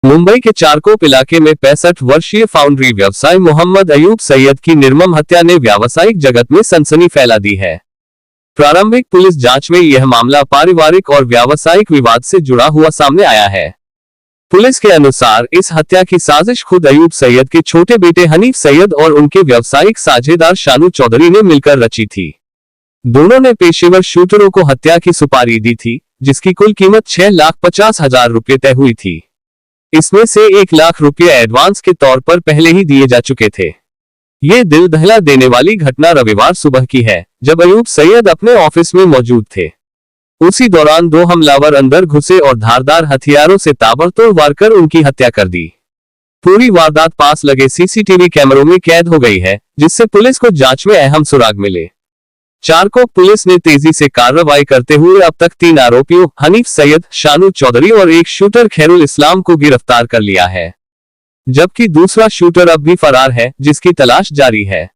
मुंबई के चारकोप इलाके में 65 वर्षीय फाउंड्री व्यवसायी मोहम्मद अयूब सैयद की निर्मम हत्या ने व्यावसायिक जगत में सनसनी फैला दी है। प्रारंभिक पुलिस जांच में यह मामला पारिवारिक और व्यावसायिक विवाद से जुड़ा हुआ सामने आया है। पुलिस के अनुसार इस हत्या की साजिश खुद अयूब सैयद के छोटे बेटे हनीफ सैयद और उनके व्यावसायिक साझेदार शानू चौधरी ने मिलकर रची थी। दोनों ने पेशेवर शूटरों को हत्या की सुपारी दी थी, जिसकी कुल कीमत 6,50,000 रुपये तय हुई थी। इसमें से 1 लाख रुपये एडवांस के तौर पर पहले ही दिए जा चुके थे। ये दिल दहला देने वाली घटना रविवार सुबह की है, जब अयूब सैयद अपने ऑफिस में मौजूद थे। उसी दौरान 2 हमलावर अंदर घुसे और धारदार हथियारों से ताबड़तोड़ वार कर उनकी हत्या कर दी। पूरी वारदात पास लगे सीसीटीवी कैमरों में कैद हो गई है, जिससे पुलिस को जांच में अहम सुराग मिले। चारकोप पुलिस ने तेजी से कार्रवाई करते हुए अब तक 3 आरोपियों हनीफ सैयद, शानू चौधरी और एक शूटर खैरुल इस्लाम को गिरफ्तार कर लिया है, जबकि दूसरा शूटर अब भी फरार है, जिसकी तलाश जारी है।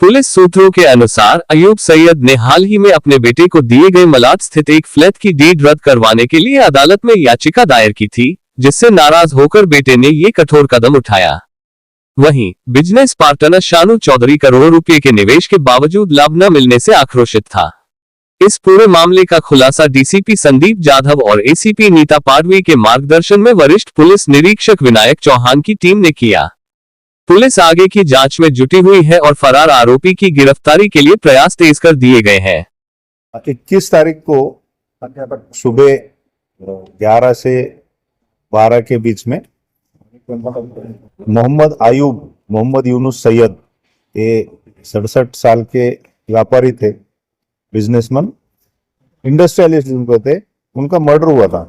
पुलिस सूत्रों के अनुसार अयूब सैयद ने हाल ही में अपने बेटे को दिए गए मलाड स्थित एक फ्लैट की डीड रद्द करवाने के लिए अदालत में याचिका दायर की थी, जिससे नाराज होकर बेटे ने ये कठोर कदम उठाया। वहीं बिजनेस पार्टनर शानू चौधरी करोड़ों रुपए के निवेश के बावजूद लाभ न मिलने से आक्रोशित था। इस पूरे मामले का खुलासा डीसीपी संदीप जाधव और एसीपी नीता पाडवी के मार्गदर्शन में वरिष्ठ पुलिस निरीक्षक विनायक चौहान की टीम ने किया। पुलिस आगे की जांच में जुटी हुई है और फरार आरोपी की गिरफ्तारी के लिए प्रयास तेज कर दिए गए हैं। 21 तारीख को सुबह 11 से 12 के बीच में मोहम्मद आयूब मोहम्मद यूनुस सैयद, ये 67 साल के व्यापारी थे, बिजनेसमैन, इंडस्ट्रियलिस्ट जिनको थे, उनका मर्डर हुआ था।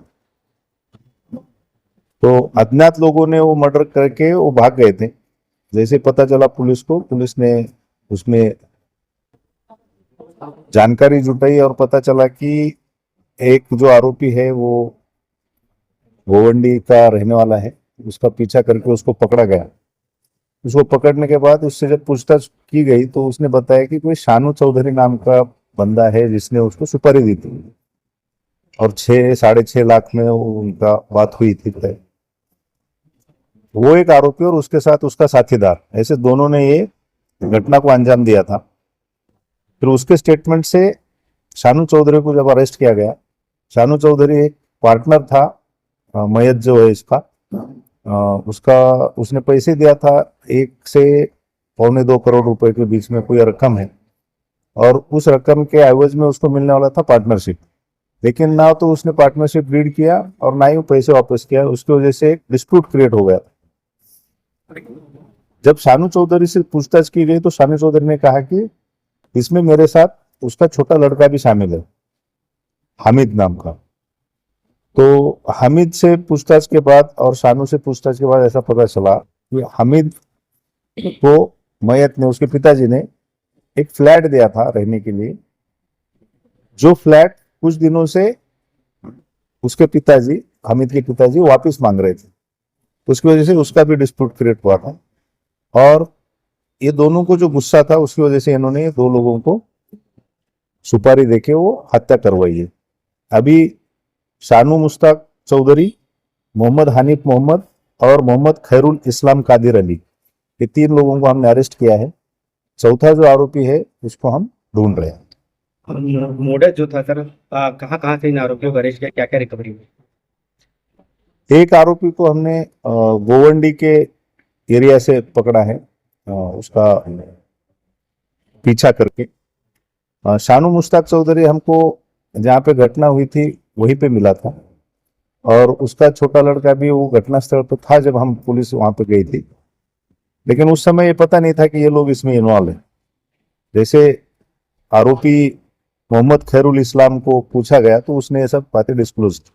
तो अज्ञात लोगों ने वो मर्डर करके वो भाग गए थे। जैसे पता चला पुलिस को, पुलिस ने उसमें जानकारी जुटाई और पता चला कि एक जो आरोपी है वो गोवंडी का रहने वाला है। उसका पीछा करके उसको पकड़ा गया। उसको पकड़ने के बाद उससे जब पूछताछ की गई तो उसने बताया कि कोई शानू चौधरी नाम का बंदा है जिसने उसको सुपारी दी थी और 6-6.5 लाख में उनका बात हुई थी। वो एक आरोपी और उसके साथ उसका साथीदार, ऐसे दोनों ने ये घटना को अंजाम दिया था। फिर उसके स्टेटमेंट से शानू चौधरी को जब अरेस्ट किया गया, शानू चौधरी एक पार्टनर था, मयत जो है इसका, उसने पैसे दिया था 1 से 1.25-2 करोड़ रुपए के बीच में कोई रकम है, और उस रकम के एवज में उसको मिलने वाला था पार्टनरशिप। लेकिन ना तो उसने पार्टनरशिप रीड किया और ना ही वो पैसे वापस किया। उसकी वजह से एक डिस्प्यूट क्रिएट हो गया। जब शानू चौधरी से पूछताछ की गई तो शानू चौधरी ने कहा कि इसमें मेरे साथ उसका छोटा लड़का भी शामिल है, हामिद नाम का। तो हामिद से पूछताछ के बाद और शानू से पूछताछ के बाद ऐसा पता चला कि हामिद को मयत ने, उसके पिताजी ने एक फ्लैट दिया था रहने के लिए, जो फ्लैट कुछ दिनों से उसके पिताजी, हामिद के पिताजी वापस मांग रहे थे। उसकी वजह से उसका भी डिस्प्यूट क्रिएट हुआ था और ये दोनों को जो गुस्सा था उसकी वजह से इन्होंने 2 लोगों को सुपारी देके वो हत्या करवाई है। अभी शानू मुश्ताक चौधरी, मोहम्मद हनीफ मोहम्मद और मोहम्मद खैरुल इस्लाम कादिर अली, ये 3 लोगों को हमने अरेस्ट किया है। चौथा जो आरोपी है उसको हम ढूंढ रहे हैं। मोडस जो था सर, कहाँ से इन आरोपियों को अरेस्ट किया, क्या क्या रिकवरी हुई? एक आरोपी को हमने गोवंडी के एरिया से पकड़ा है, उसका पीछा करके। शानू मुश्ताक चौधरी हमको जहाँ पे घटना हुई थी वहीं पे मिला था और उसका छोटा लड़का भी वो घटना स्थल पर था जब हम पुलिस वहां पे गई थी। लेकिन उस समय ये पता नहीं था कि ये लोग इसमें इन्वॉल्व है। जैसे आरोपी मोहम्मद खैरुल इस्लाम को पूछा गया तो उसने ये सब बातें डिस्क्लोज की।